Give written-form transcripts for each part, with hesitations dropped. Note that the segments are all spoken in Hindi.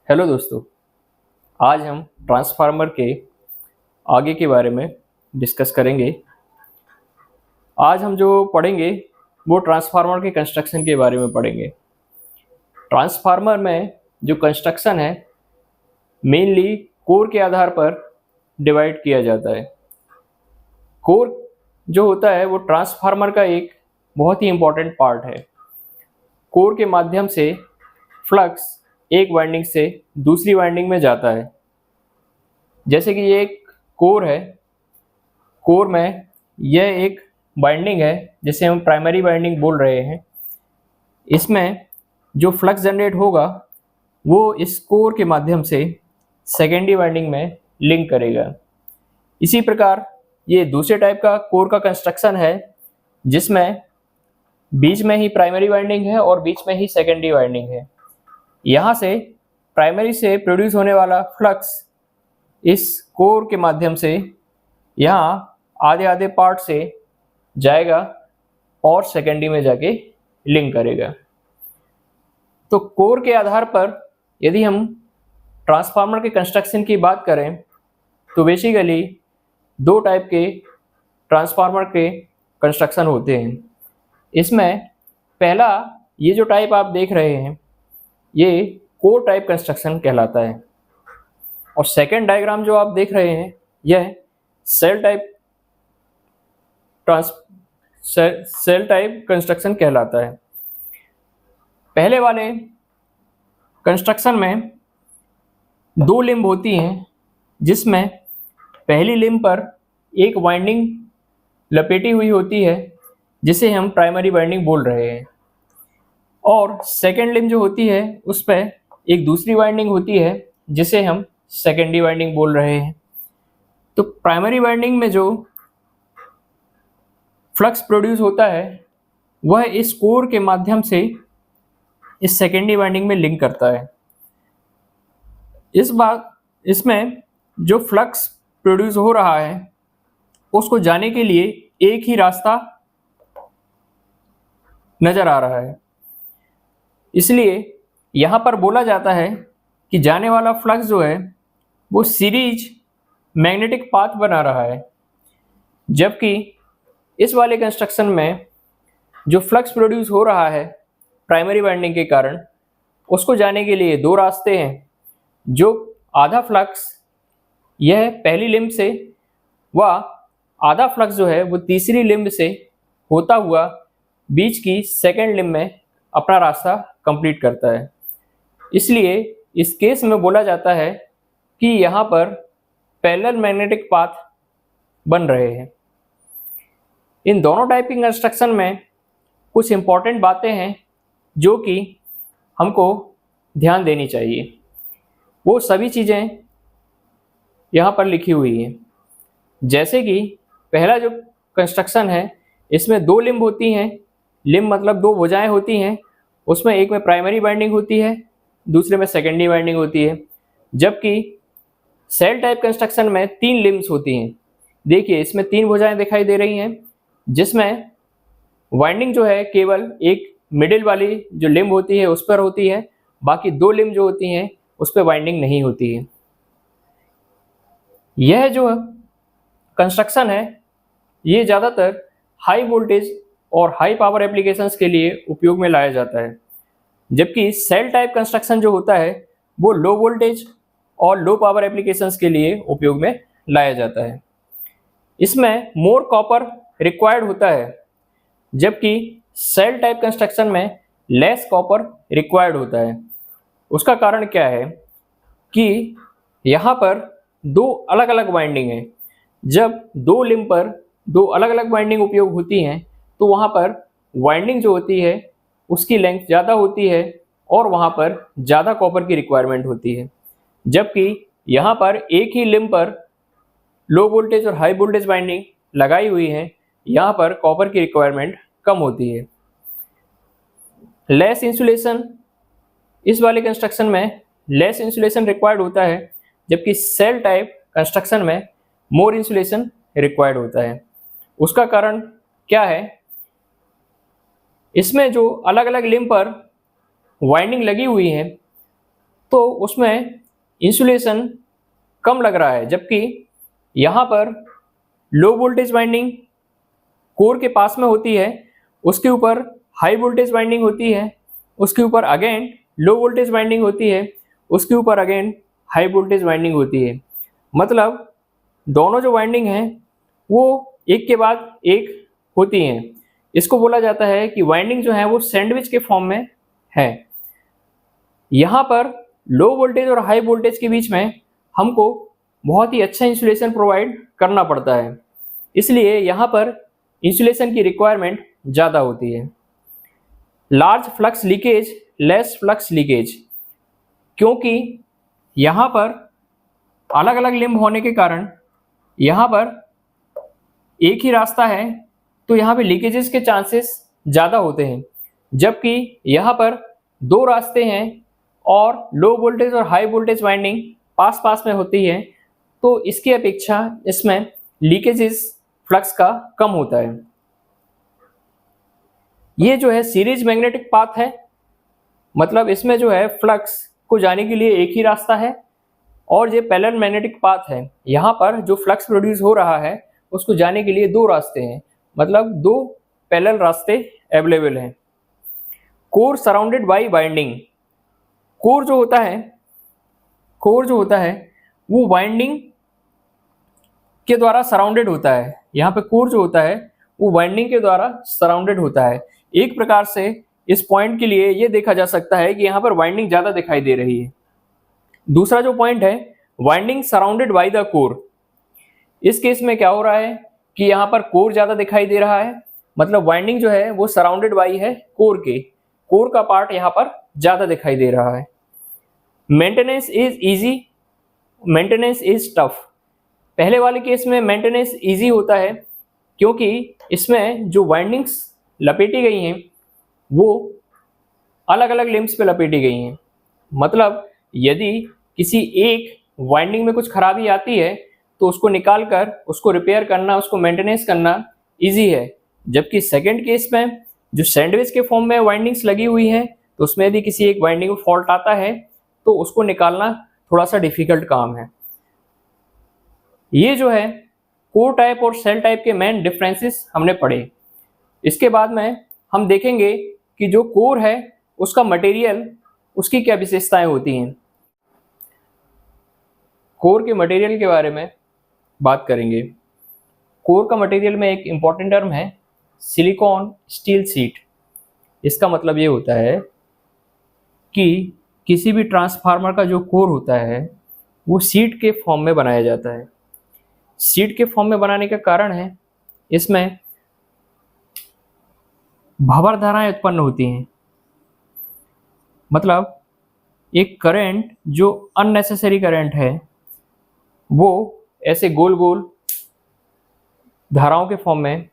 हेलो दोस्तों, आज हम ट्रांसफार्मर के आगे के बारे में डिस्कस करेंगे। आज हम जो पढ़ेंगे वो ट्रांसफार्मर के कंस्ट्रक्शन के बारे में पढ़ेंगे। ट्रांसफार्मर में जो कंस्ट्रक्शन है मेनली कोर के आधार पर डिवाइड किया जाता है। कोर जो होता है वो ट्रांसफार्मर का एक बहुत ही इम्पोर्टेंट पार्ट है। कोर के माध्यम से फ्लक्स एक वाइंडिंग से दूसरी वाइंडिंग में जाता है। जैसे कि ये एक कोर है, कोर में यह एक वाइंडिंग है जिसे हम प्राइमरी वाइंडिंग बोल रहे हैं। इसमें जो फ्लक्स जनरेट होगा वो इस कोर के माध्यम से सेकेंडरी वाइंडिंग में लिंक करेगा। इसी प्रकार ये दूसरे टाइप का कोर का कंस्ट्रक्शन है जिसमें बीच में ही प्राइमरी वाइंडिंग है और बीच में ही सेकेंडरी वाइंडिंग है। यहाँ से प्राइमरी से प्रोड्यूस होने वाला फ्लक्स इस कोर के माध्यम से यहाँ आधे आधे पार्ट से जाएगा और सेकेंडरी में जाके लिंक करेगा। तो कोर के आधार पर यदि हम ट्रांसफार्मर के कंस्ट्रक्शन की बात करें तो बेसिकली दो टाइप के ट्रांसफार्मर के कंस्ट्रक्शन होते हैं। इसमें पहला ये जो टाइप आप देख रहे हैं ये कोर टाइप कंस्ट्रक्शन कहलाता है और सेकेंड डायग्राम जो आप देख रहे हैं यह सेल टाइप कंस्ट्रक्शन कहलाता है। पहले वाले कंस्ट्रक्शन में दो लिंब होती हैं जिसमें पहली लिंब पर एक वाइंडिंग लपेटी हुई होती है जिसे हम प्राइमरी वाइंडिंग बोल रहे हैं और सेकेंड लिंब जो होती है उस पर एक दूसरी वाइंडिंग होती है जिसे हम सेकेंडरी वाइंडिंग बोल रहे हैं। तो प्राइमरी वाइंडिंग में जो फ्लक्स प्रोड्यूस होता है वह इस कोर के माध्यम से इस सेकेंडरी वाइंडिंग में लिंक करता है। इसमें जो फ्लक्स प्रोड्यूस हो रहा है उसको जाने के लिए एक ही रास्ता नजर आ रहा है, इसलिए यहाँ पर बोला जाता है कि जाने वाला फ्लक्स जो है वो सीरीज मैग्नेटिक पाथ बना रहा है। जबकि इस वाले कंस्ट्रक्शन में जो फ्लक्स प्रोड्यूस हो रहा है प्राइमरी वाइंडिंग के कारण उसको जाने के लिए दो रास्ते हैं। जो आधा फ्लक्स यह पहली लिंब से व आधा फ्लक्स जो है वो तीसरी लिंब से होता हुआ बीच की सेकेंड लिंब में अपना रास्ता कंप्लीट करता है। इसलिए इस केस में बोला जाता है कि यहाँ पर पैरेलल मैग्नेटिक पाथ बन रहे हैं। इन दोनों टाइप की कंस्ट्रक्शन में कुछ इंपॉर्टेंट बातें हैं जो कि हमको ध्यान देनी चाहिए। वो सभी चीज़ें यहाँ पर लिखी हुई हैं। जैसे कि पहला जो कंस्ट्रक्शन है इसमें दो लिंब होती हैं। लिंब मतलब दो भुजाएं होती हैं, उसमें एक में प्राइमरी वाइंडिंग होती है दूसरे में सेकेंडरी वाइंडिंग होती है। जबकि सेल टाइप कंस्ट्रक्शन में तीन लिम्ब्स होती हैं। देखिए इसमें तीन भुजाएं दिखाई दे रही हैं जिसमें वाइंडिंग जो है केवल एक मिडिल वाली जो लिम्ब होती है उस पर होती है, बाकी दो लिम्ब जो होती हैं उस पर वाइंडिंग नहीं होती है। यह जो कंस्ट्रक्शन है ये ज़्यादातर हाई वोल्टेज और हाई पावर एप्लीकेशंस के लिए उपयोग में लाया जाता है। जबकि सेल टाइप कंस्ट्रक्शन जो होता है वो लो वोल्टेज और लो पावर एप्लीकेशंस के लिए उपयोग में लाया जाता है। इसमें मोर कॉपर रिक्वायर्ड होता है जबकि सेल टाइप कंस्ट्रक्शन में लेस कॉपर रिक्वायर्ड होता है। उसका कारण क्या है कि यहाँ पर दो अलग अलग वाइंडिंग है। जब दो लिंब पर दो अलग अलग वाइंडिंग उपयोग होती हैं तो वहाँ पर वाइंडिंग जो होती है उसकी लेंथ ज़्यादा होती है और वहाँ पर ज़्यादा कॉपर की रिक्वायरमेंट होती है। जबकि यहाँ पर एक ही लिंब पर लो वोल्टेज और हाई वोल्टेज वाइंडिंग लगाई हुई है, यहाँ पर कॉपर की रिक्वायरमेंट कम होती है। लेस इंसुलेशन, इस वाले कंस्ट्रक्शन में लेस इंसुलेशन रिक्वायर्ड होता है जबकि सेल टाइप कंस्ट्रक्शन में मोर इंसुलेशन रिक्वायर्ड होता है। उसका कारण क्या है, इसमें जो अलग अलग लिंब पर वाइंडिंग लगी हुई है तो उसमें इंसुलेशन कम लग रहा है, जबकि यहाँ पर लो वोल्टेज वाइंडिंग कोर के पास में होती है, उसके ऊपर हाई वोल्टेज वाइंडिंग होती है, उसके ऊपर अगेन लो वोल्टेज वाइंडिंग होती है, उसके ऊपर अगेन हाई वोल्टेज वाइंडिंग होती है। मतलब दोनों जो वाइंडिंग हैं वो एक के बाद एक होती हैं। इसको बोला जाता है कि वाइंडिंग जो है वो सैंडविच के फॉर्म में है। यहाँ पर लो वोल्टेज और हाई वोल्टेज के बीच में हमको बहुत ही अच्छा इंसुलेशन प्रोवाइड करना पड़ता है, इसलिए यहाँ पर इंसुलेशन की रिक्वायरमेंट ज़्यादा होती है। Large flux leakage, less flux leakage, क्योंकि यहाँ पर अलग अलग लिम्ब होने के कारण यहाँ पर एक ही रास्ता है, तो यहाँ पे लीकेजेस के चांसेस ज़्यादा होते हैं, जबकि यहाँ पर दो रास्ते हैं और लो वोल्टेज और हाई वोल्टेज वाइंडिंग पास पास में होती है, तो इसकी अपेक्षा इसमें लीकेजेस फ्लक्स का कम होता है। ये जो है सीरीज मैग्नेटिक पाथ है, मतलब इसमें जो है फ्लक्स को जाने के लिए एक ही रास्ता है, और ये पैरेलल मैग्नेटिक पाथ है। यहाँ पर जो फ्लक्स प्रोड्यूस हो रहा है उसको जाने के लिए दो रास्ते हैं, मतलब दो पैरेलल रास्ते अवेलेबल हैं। Core surrounded by winding, core जो होता है वो वाइंडिंग के द्वारा सराउंडेड होता है। यहाँ पे कोर जो होता है वो वाइंडिंग के द्वारा सराउंडेड होता है। एक प्रकार से इस पॉइंट के लिए ये देखा जा सकता है कि यहाँ पर वाइंडिंग ज़्यादा दिखाई दे रही है। दूसरा जो पॉइंट है winding surrounded by the core, इस केस में क्या हो रहा है कि यहाँ पर कोर ज़्यादा दिखाई दे रहा है, मतलब वाइंडिंग जो है वो सराउंडेड बाय है कोर के, कोर का पार्ट यहाँ पर ज़्यादा दिखाई दे रहा है। Maintenance is easy, maintenance is tough. पहले वाले केस में मेंटेनेंस ईजी होता है क्योंकि इसमें जो वाइंडिंग्स लपेटी गई हैं वो अलग अलग लिम्ब्स पे लपेटी गई हैं। मतलब यदि किसी एक वाइंडिंग में कुछ खराबी आती है तो उसको निकाल कर उसको रिपेयर करना, उसको मेंटेनेंस करना इजी है, जबकि सेकंड केस में जो सैंडविच के फॉर्म में वाइंडिंग्स लगी हुई हैं तो उसमें यदि किसी एक वाइंडिंग में फॉल्ट आता है तो उसको निकालना थोड़ा सा डिफिकल्ट काम है। ये जो है कोर टाइप और सेल टाइप के मेन डिफरेंसेस हमने पढ़े। इसके बाद में हम देखेंगे कि जो कोर है उसका मटेरियल, उसकी क्या विशेषताएं होती हैं। कोर के मटेरियल के बारे में बात करेंगे। कोर का मटेरियल में एक इम्पॉर्टेंट टर्म है सिलिकॉन स्टील शीट। इसका मतलब ये होता है कि किसी भी ट्रांसफार्मर का जो कोर होता है वो शीट के फॉर्म में बनाया जाता है। शीट के फॉर्म में बनाने का कारण है इसमें भंवर धाराएं उत्पन्न होती हैं, मतलब एक करंट जो अननेसेसरी करंट है वो ऐसे गोल गोल धाराओं के फॉर्म में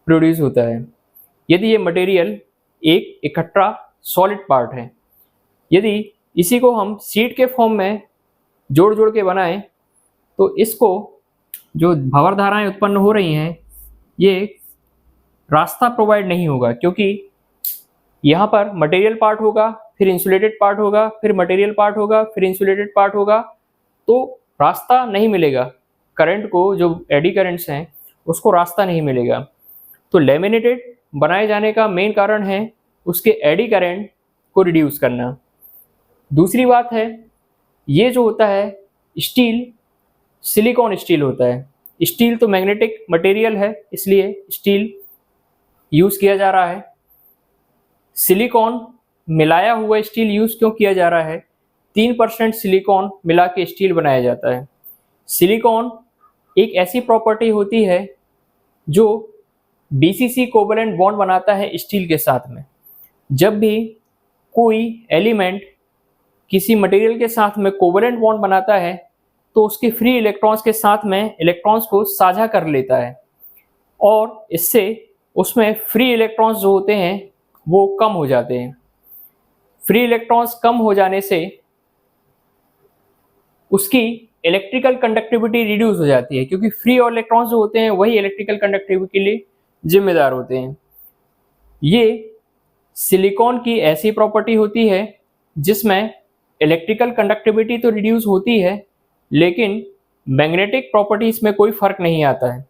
प्रोड्यूस होता है। यदि ये मटेरियल एक इकट्ठा सॉलिड पार्ट है, यदि इसी को हम शीट के फॉर्म में जोड़ जोड़ के बनाएं तो इसको जो भंवर धाराएं उत्पन्न हो रही हैं ये रास्ता प्रोवाइड नहीं होगा, क्योंकि यहाँ पर मटेरियल पार्ट होगा, फिर इंसुलेटेड पार्ट होगा, फिर मटेरियल पार्ट होगा, फिर इंसुलेटेड पार्ट होगा, तो रास्ता नहीं मिलेगा करंट को, जो एडी करंट्स हैं उसको रास्ता नहीं मिलेगा। तो लैमिनेटेड बनाए जाने का मेन कारण है उसके एडी करंट को रिड्यूस करना। दूसरी बात है ये जो होता है स्टील, सिलिकॉन स्टील होता है। स्टील तो मैग्नेटिक मटेरियल है इसलिए स्टील यूज़ किया जा रहा है। सिलिकॉन मिलाया हुआ स्टील यूज़ क्यों किया जा रहा है? 3% सिलिकॉन मिला के स्टील बनाया जाता है। सिलिकॉन एक ऐसी प्रॉपर्टी होती है जो BCC कोवलेंट बॉन्ड बनाता है स्टील के साथ में। जब भी कोई एलिमेंट किसी मटेरियल के साथ में कोवलेंट बॉन्ड बनाता है तो उसके फ्री इलेक्ट्रॉन्स के साथ में इलेक्ट्रॉन्स को साझा कर लेता है और इससे उसमें फ्री इलेक्ट्रॉन्स जो होते हैं वो कम हो जाते हैं। फ्री इलेक्ट्रॉन्स कम हो जाने से उसकी इलेक्ट्रिकल कंडक्टिविटी रिड्यूस हो जाती है, क्योंकि फ्री और इलेक्ट्रॉन्स जो होते हैं वही इलेक्ट्रिकल कंडक्टिविटी के लिए जिम्मेदार होते हैं। ये सिलिकॉन की ऐसी प्रॉपर्टी होती है जिसमें इलेक्ट्रिकल कंडक्टिविटी तो रिड्यूस होती है, लेकिन मैग्नेटिक प्रॉपर्टीज में कोई फर्क नहीं आता है।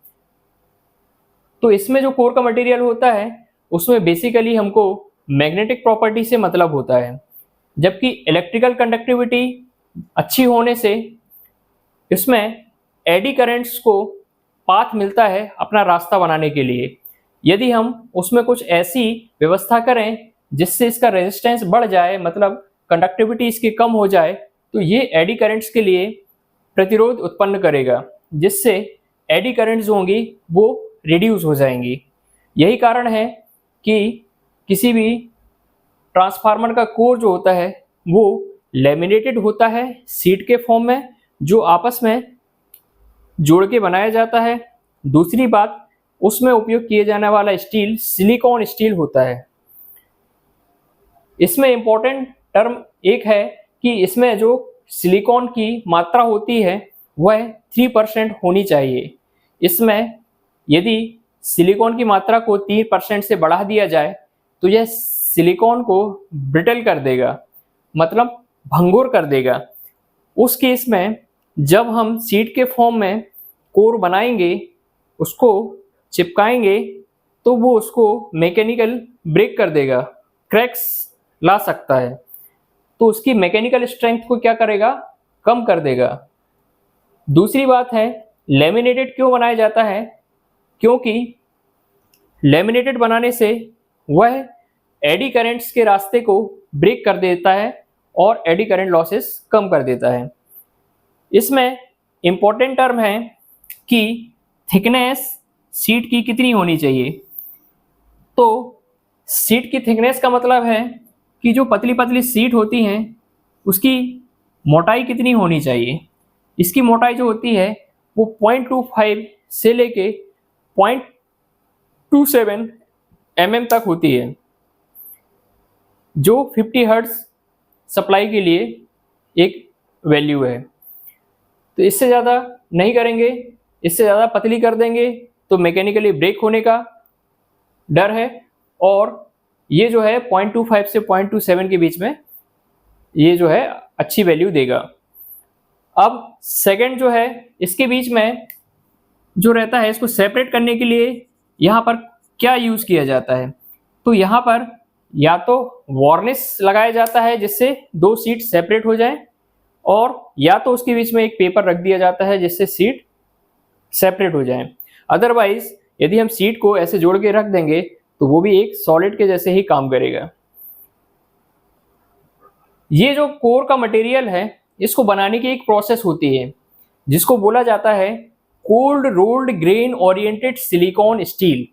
तो इसमें जो कोर का मटेरियल होता है उसमें बेसिकली हमको मैग्नेटिक प्रॉपर्टी से मतलब होता है, जबकि इलेक्ट्रिकल कंडक्टिविटी अच्छी होने से इसमें एडी करंट्स को पाथ मिलता है अपना रास्ता बनाने के लिए। यदि हम उसमें कुछ ऐसी व्यवस्था करें जिससे इसका रेजिस्टेंस बढ़ जाए, मतलब कंडक्टिविटी इसकी कम हो जाए, तो ये एडी करंट्स के लिए प्रतिरोध उत्पन्न करेगा, जिससे एडी करंट्स होंगी वो रिड्यूस हो जाएंगी। यही कारण है कि किसी भी ट्रांसफार्मर का कोर जो होता है वो लैमिनेटेड होता है शीट के फॉर्म में, जो आपस में जोड़ के बनाया जाता है। दूसरी बात, उसमें उपयोग किए जाने वाला स्टील सिलिकॉन स्टील होता है। इसमें इंपॉर्टेंट टर्म एक है कि इसमें जो सिलिकॉन की मात्रा होती है वह 3% होनी चाहिए। इसमें यदि सिलिकॉन की मात्रा को 3% से बढ़ा दिया जाए तो यह सिलिकॉन को ब्रिटल कर देगा, मतलब भंगुर कर देगा। उस केस में जब हम शीट के फॉर्म में कोर बनाएंगे, उसको चिपकाएंगे, तो वो उसको मैकेनिकल ब्रेक कर देगा, क्रैक्स ला सकता है। तो उसकी मैकेनिकल स्ट्रेंथ को क्या करेगा, कम कर देगा। दूसरी बात है, लैमिनेटेड क्यों बनाया जाता है? क्योंकि लैमिनेटेड बनाने से वह एडी करंट्स के रास्ते को ब्रेक कर देता है और एडी करंट लॉसेस कम कर देता है। इसमें इंपॉर्टेंट टर्म है कि थिकनेस शीट की कितनी होनी चाहिए। तो शीट की थिकनेस का मतलब है कि जो पतली पतली शीट होती हैं उसकी मोटाई कितनी होनी चाहिए। इसकी मोटाई जो होती है वो 0.25 से लेके 0.27 mm तक होती है, जो 50 हर्ट्ज सप्लाई के लिए एक वैल्यू है। तो इससे ज़्यादा नहीं करेंगे, इससे ज़्यादा पतली कर देंगे तो मैकेनिकली ब्रेक होने का डर है, और ये जो है 0.25 से 0.27 के बीच में ये जो है अच्छी वैल्यू देगा। अब सेकंड जो है, इसके बीच में जो रहता है, इसको सेपरेट करने के लिए यहाँ पर क्या यूज़ किया जाता है? तो यहाँ पर या तो वार्निश लगाया जाता है जिससे दो सीट सेपरेट हो जाए, और या तो उसके बीच में एक पेपर रख दिया जाता है जिससे सीट सेपरेट हो जाए। अदरवाइज यदि हम सीट को ऐसे जोड़ के रख देंगे तो वो भी एक सॉलिड के जैसे ही काम करेगा। ये जो कोर का मटेरियल है, इसको बनाने की एक प्रोसेस होती है जिसको बोला जाता है cold rolled grain oriented silicon steel.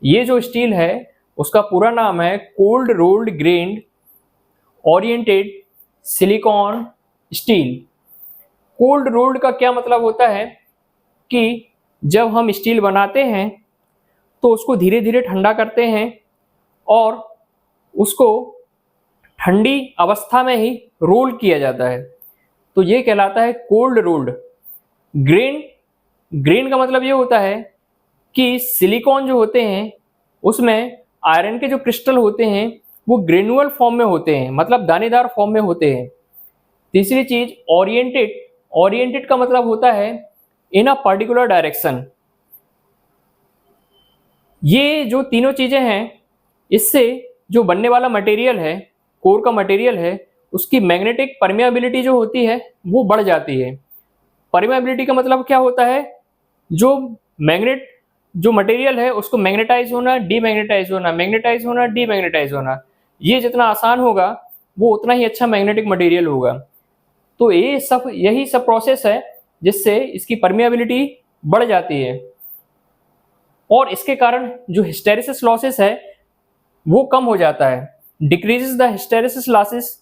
ये जो स्टील है उसका पूरा नाम है cold rolled grain oriented silicon steel. Cold rolled का क्या मतलब होता है कि जब हम स्टील बनाते हैं तो उसको धीरे धीरे ठंडा करते हैं और उसको ठंडी अवस्था में ही रोल किया जाता है, तो ये कहलाता है कोल्ड रोल्ड। ग्रेन का मतलब ये होता है कि सिलिकॉन जो होते हैं उसमें आयरन के जो क्रिस्टल होते हैं वो ग्रेनुअल फॉर्म में होते हैं, मतलब दानेदार फॉर्म में होते हैं। तीसरी चीज ओरिएंटेड का मतलब होता है इन अ पर्टिकुलर डायरेक्शन। ये जो तीनों चीजें हैं, इससे जो बनने वाला मटेरियल है, कोर का मटेरियल है, उसकी मैग्नेटिक परमिएबिलिटी जो होती है वो बढ़ जाती है। परमिएबिलिटी का मतलब क्या होता है? जो मटेरियल है उसको मैग्नेटाइज होना, डीमैग्नेटाइज होना, मैग्नेटाइज होना, डीमैग्नेटाइज होना, ये जितना आसान होगा वो उतना ही अच्छा मैग्नेटिक मटेरियल होगा। तो यही सब प्रोसेस है जिससे इसकी परमिएबिलिटी बढ़ जाती है, और इसके कारण जो हिस्टेरेसिस लॉसेस है वो कम हो जाता है। Decreases the hysteresis losses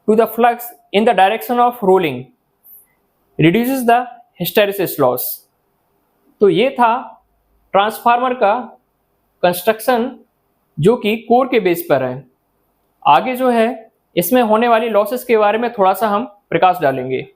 to the flux in the direction of rolling, reduces the hysteresis loss. तो ये था ट्रांसफार्मर का कंस्ट्रक्शन जो कि कोर के बेस पर है। आगे जो है इसमें होने वाली लॉसेस के बारे में थोड़ा सा हम प्रकाश डालेंगे।